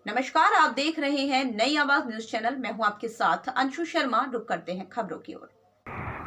नमस्कार, आप देख रहे हैं नई आवाज न्यूज चैनल। मैं हूं आपके साथ अंशु शर्मा। रुक करते हैं खबरों की ओर।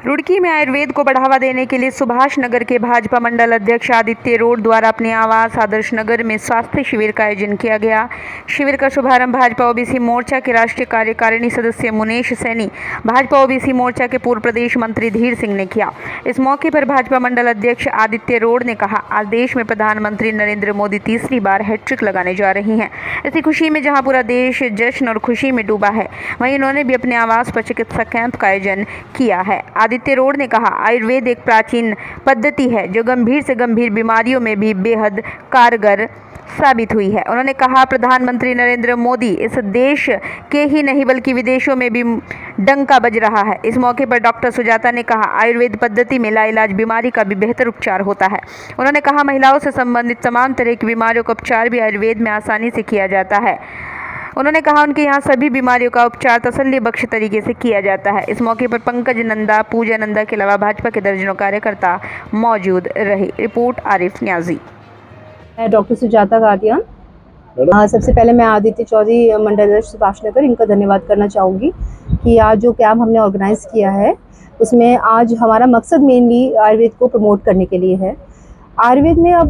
रुड़की में आयुर्वेद को बढ़ावा देने के लिए सुभाष नगर के भाजपा मंडल अध्यक्ष आदित्य रोड द्वारा अपने आवास आदर्श नगर में स्वास्थ्य शिविर का आयोजन किया गया। शिविर का शुभारंभ भाजपा ओबीसी मोर्चा के राष्ट्रीय कार्यकारिणी सदस्य मुनेश सैनी, भाजपा ओबीसी मोर्चा के पूर्व प्रदेश मंत्री धीर सिंह ने किया। इस मौके पर भाजपा मंडल अध्यक्ष आदित्य रोड ने कहा, आज देश में प्रधानमंत्री नरेंद्र मोदी तीसरी बार हैट्रिक लगाने जा रही हैं। इसी खुशी में जहां पूरा देश जश्न और खुशी में डूबा है, वहीं उन्होंने भी अपने आवास पर चिकित्सा कैंप का आयोजन किया है। आदित्य रोड ने कहा, आयुर्वेद एक प्राचीन पद्धति है जो गंभीर से गंभीर बीमारियों में भी बेहद कारगर साबित हुई है। उन्होंने कहा, प्रधानमंत्री नरेंद्र मोदी इस देश के ही नहीं बल्कि विदेशों में भी डंका बज रहा है। इस मौके पर डॉक्टर सुजाता ने कहा, आयुर्वेद पद्धति में लाइलाज बीमारी का भी बेहतर उपचार होता है। उन्होंने कहा, महिलाओं से संबंधित तमाम तरह की बीमारियों का उपचार भी आयुर्वेद में आसानी से किया जाता है। उन्होंने कहा, उनके यहाँ सभी बीमारियों का उपचार तसल्ली बख्श तरीके से किया जाता है। इस मौके पर पंकज नंदा, पूजा नंदा के अलावा भाजपा के दर्जनों कार्यकर्ता मौजूद रहे। रिपोर्ट आरिफ न्याजी। मैं डॉक्टर सुजाता गादियान। सबसे पहले मैं आदित्य चौधरी मंडल अध्यक्ष सुभाष नगर, इनका धन्यवाद करना चाहूँगी कि आज जो कैंप हमने ऑर्गेनाइज़ किया है उसमें आज हमारा मकसद मेनली आयुर्वेद को प्रमोट करने के लिए है। आयुर्वेद में अब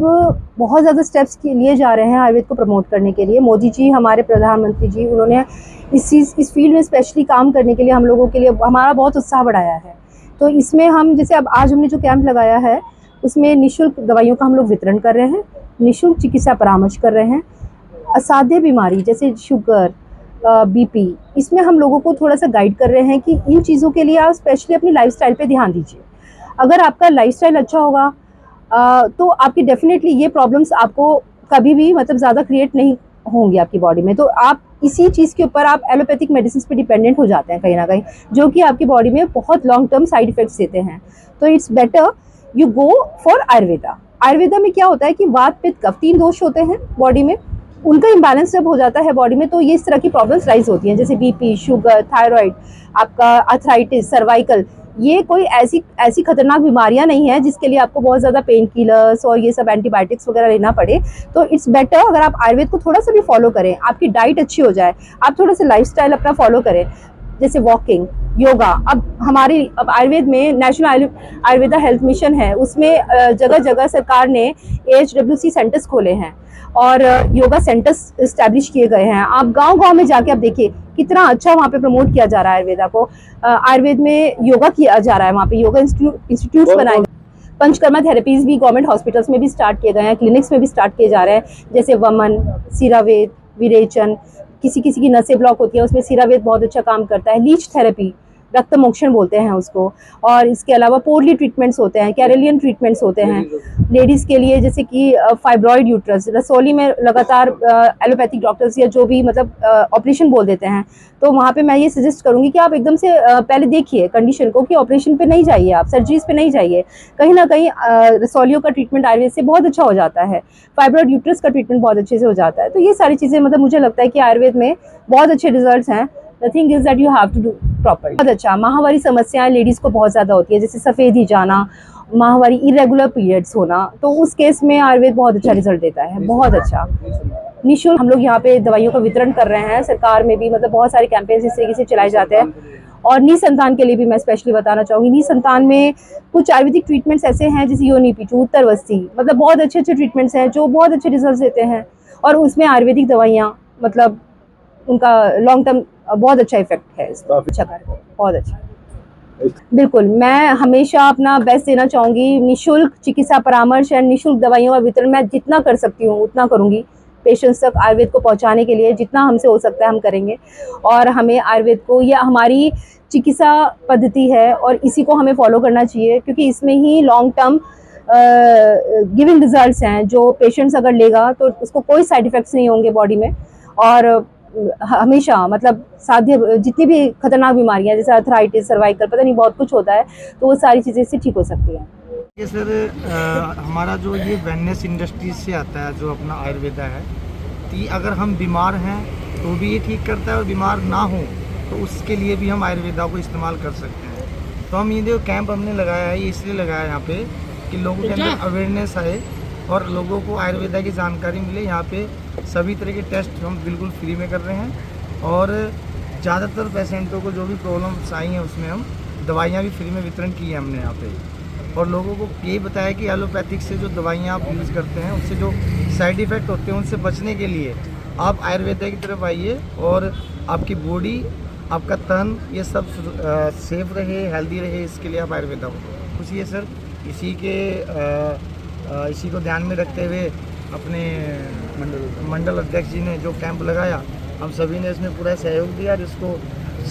बहुत ज़्यादा स्टेप्स लिए जा रहे हैं आयुर्वेद को प्रमोट करने के लिए। मोदी जी, हमारे प्रधानमंत्री जी, उन्होंने इस फील्ड में स्पेशली काम करने के लिए हम लोगों के लिए हमारा बहुत उत्साह बढ़ाया है। तो इसमें हम जैसे अब आज हमने जो कैंप लगाया है उसमें निःशुल्क दवाइयों का हम लोग वितरण कर रहे हैं, निःशुल्क चिकित्सा परामर्श कर रहे हैं। असाध्य बीमारी जैसे शुगर, बीपी, इसमें हम लोगों को थोड़ा सा गाइड कर रहे हैं कि इन चीज़ों के लिए आप स्पेशली अपनी लाइफस्टाइल पे ध्यान दीजिए। अगर आपका लाइफस्टाइल अच्छा होगा तो आपकी डेफिनेटली ये प्रॉब्लम्स आपको कभी भी मतलब ज़्यादा क्रिएट नहीं होंगी आपकी बॉडी में। तो आप इसी चीज़ के ऊपर आप एलोपैथिक मेडिसिन पे डिपेंडेंट हो जाते हैं कहीं ना कहीं, जो कि आपकी बॉडी में बहुत लॉन्ग टर्म साइड इफ़ेक्ट्स देते हैं। तो it's better you go for Ayurveda. Ayurveda में क्या होता है कि वात, पित्त, कफ 3 दोष होते हैं बॉडी में। उनका इम्बैलेंस जब हो जाता है बॉडी में तो ये इस तरह की प्रॉब्लम्स राइज होती हैं, जैसे बीपी, शुगर, थायराइड, आपका आर्थराइटिस, सर्वाइकल। ये कोई ऐसी खतरनाक बीमारियां नहीं है जिसके लिए आपको बहुत ज़्यादा पेन किलर्स और ये सब एंटीबायोटिक्स वगैरह लेना पड़े। तो इट्स बेटर अगर आप आयुर्वेद को थोड़ा सा भी फॉलो करें, आपकी डाइट अच्छी हो जाए, आप थोड़ा सा लाइफस्टाइल अपना फॉलो करें, जैसे वॉकिंग, योगा। अब आयुर्वेद में नेशनल आयुर्वेदा हेल्थ मिशन है, उसमें जगह जगह सरकार ने AHWC सेंटर्स खोले हैं और योगा सेंटर्स इस्टेब्लिश किए गए हैं। आप गांव-गांव में जाके आप देखिए कितना अच्छा वहाँ पे प्रमोट किया जा रहा है आयुर्वेदा को। आयुर्वेद में योगा किया जा रहा है, वहाँ पे योगा इंस्टीट्यूट्स बनाए गए। पंचकर्मा थेरेपीज भी गवर्नमेंट हॉस्पिटल्स में भी स्टार्ट किए गए हैं, क्लिनिक्स में भी स्टार्ट किए जा रहे हैं, जैसे वमन, सिरावेद, विरेचन। किसी किसी की नसें ब्लॉक होती है, उसमें सिरावेद बहुत अच्छा काम करता है। लीच थेरेपी, रक्त मोक्षण बोलते हैं उसको। और इसके अलावा पोर्टली ट्रीटमेंट्स होते हैं, कैरेलियन ट्रीटमेंट्स होते हैं लेडीज़ के लिए, जैसे कि फाइब्रॉइड यूट्रस। रसौली में लगातार एलोपैथिक डॉक्टर्स या जो भी मतलब ऑपरेशन बोल देते हैं, तो वहाँ पे मैं ये सजेस्ट करूँगी कि आप एकदम से पहले देखिए कंडीशन को, कि ऑपरेशन पे नहीं जाइए, आप सर्जरीज पे नहीं जाइए। कहीं ना कहीं रसौलियों का ट्रीटमेंट आयुर्वेद से बहुत अच्छा हो जाता है, फाइब्रॉइड यूट्रस का ट्रीटमेंट बहुत अच्छे से हो जाता है। तो ये सारी चीज़ें मतलब मुझे लगता है कि आयुर्वेद में बहुत अच्छे रिजल्ट हैं। The thing is that you have to do properly। बहुत अच्छा। माहवारी समस्याएं लेडीज़ को बहुत ज़्यादा होती है, जैसे सफ़ेदी जाना, माहवारी इरेगुलर पीरियड्स होना, तो उस केस में आयुर्वेद बहुत अच्छा रिजल्ट देता है, बहुत अच्छा। निःशुल्क हम लोग यहाँ पे दवाइयों का वितरण कर रहे हैं। सरकार में भी मतलब बहुत सारे कैंपेन्स इस तरीके से चलाए जाते हैं। और निसंतान के लिए भी मैं स्पेशली बताना चाहूँगी, निसंतान में कुछ आयुर्वेदिक ट्रीटमेंट्स ऐसे हैं जैसे योनि पीचू, उत्तरवस्ती, मतलब बहुत अच्छे अच्छे ट्रीटमेंट्स हैं जो बहुत अच्छे रिजल्ट देते हैं। और उसमें आयुर्वेदिक दवाइयाँ मतलब उनका लॉन्ग टर्म बहुत अच्छा इफेक्ट है, अच्छा कार्य, बहुत अच्छा। बिल्कुल, मैं हमेशा अपना बेस्ट देना चाहूँगी। निःशुल्क चिकित्सा परामर्श या निःशुल्क दवाइयों का वितरण मैं जितना कर सकती हूँ उतना करूँगी। पेशेंट्स तक आयुर्वेद को पहुँचाने के लिए जितना हमसे हो सकता है हम करेंगे। और हमें आयुर्वेद को, यह हमारी चिकित्सा पद्धति है और इसी को हमें फॉलो करना चाहिए, क्योंकि इसमें ही लॉन्ग टर्म गिविंग रिजल्ट्स हैं। जो पेशेंट्स अगर लेगा तो उसको कोई साइड इफ़ेक्ट्स नहीं होंगे बॉडी में। और हमेशा मतलब साध्य जितनी भी खतरनाक बीमारियां जैसे अर्थराइटिस, सर्वाइकल, पता नहीं बहुत कुछ होता है, तो वो सारी चीज़ें इससे ठीक हो सकती हैं। ये सर हमारा जो ये वेलनेस इंडस्ट्री से आता है जो अपना आयुर्वेदा है, कि अगर हम बीमार हैं तो भी ये ठीक करता है और बीमार ना हो तो उसके लिए भी हम आयुर्वेदा को इस्तेमाल कर सकते हैं। तो हम ये जो कैंप हमने लगाया है ये इसलिए लगाया है यहाँ पे कि लोगों के अंदर अवेयरनेस आए और लोगों को आयुर्वेदा की जानकारी मिले। यहाँ पे सभी तरह के टेस्ट हम बिल्कुल फ्री में कर रहे हैं और ज़्यादातर पेशेंटों को जो भी प्रॉब्लम्स आई हैं उसमें हम दवाइयाँ भी फ्री में वितरण की है हमने यहाँ पे। और लोगों को ये बताया कि एलोपैथिक से जो दवाइयाँ आप यूज़ करते हैं उससे जो साइड इफ़ेक्ट होते हैं उनसे बचने के लिए आप आयुर्वेदा की तरफ आइए और आपकी बॉडी, आपका तन, ये सब सेफ रहे, हेल्दी रहे, इसके लिए आप आयुर्वेदा को खुशी है सर। इसी को ध्यान में रखते हुए अपने मंडल अध्यक्ष जी ने जो कैंप लगाया, हम सभी ने इसमें पूरा सहयोग दिया और इसको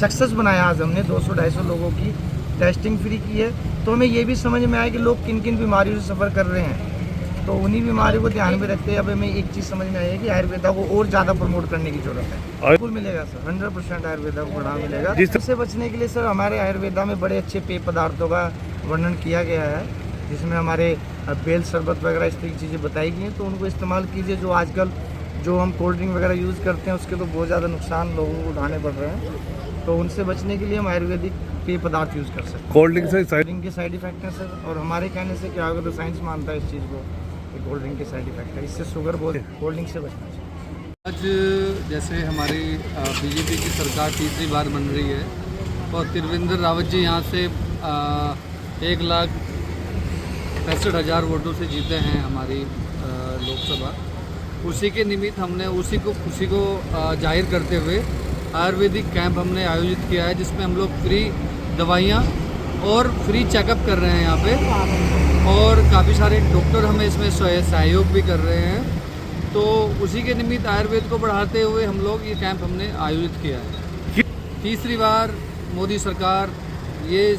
सक्सेस बनाया। आज हमने 200-250 लोगों की टेस्टिंग फ्री की है। तो हमें ये भी समझ में आया कि लोग किन किन बीमारियों से सफ़र कर रहे हैं, तो उन्हीं बीमारियों को ध्यान में रखते हुए अब हमें एक चीज़ समझ में आई है कि आयुर्वेदा को और ज़्यादा प्रमोट करने की जरूरत है। बिल्कुल मिलेगा सर, 100% आयुर्वेदा को बढ़ावा मिलेगा। इससे बचने के लिए सर हमारे आयुर्वेदा में बड़े अच्छे पेय पदार्थों का वर्णन किया गया है, जिसमें हमारे बेल शरबत वगैरह इस तरह की चीज़ें बताई गई हैं। तो उनको इस्तेमाल कीजिए। जो आजकल जो हम कोल्ड ड्रिंक वगैरह यूज़ करते हैं उसके तो बहुत ज़्यादा नुकसान लोगों को उठाने पड़ रहे हैं, तो उनसे बचने के लिए हम आयुर्वेदिक पेय पदार्थ यूज़ कर सकते हैं। कोल्ड ड्रिंक से कोल्ड ड्रिंक के साइड इफेक्ट हैं सर, और हमारे कहने से क्या होगा, तो साइंस मानता है इस चीज़ को कि कोल्ड ड्रिंक के साइड इफेक्ट है, इससे शुगर बहुत, कोल्ड ड्रिंक से बचना चाहिए। आज जैसे हमारी बीजेपी की सरकार तीसरी बार बन रही है और त्रिवेंद्र रावत जी यहाँ से 1,65,000 वोटों से जीते हैं हमारी लोकसभा। उसी के निमित्त हमने उसी को खुशी को जाहिर करते हुए आयुर्वेदिक कैंप हमने आयोजित किया है, जिसमें हम लोग फ्री दवाइयाँ और फ्री चेकअप कर रहे हैं यहाँ पे, और काफ़ी सारे डॉक्टर हमें इसमें सहयोग भी कर रहे हैं। तो उसी के निमित्त आयुर्वेद को बढ़ाते हुए हम लोग ये कैंप हमने आयोजित किया है। तीसरी बार मोदी सरकार ये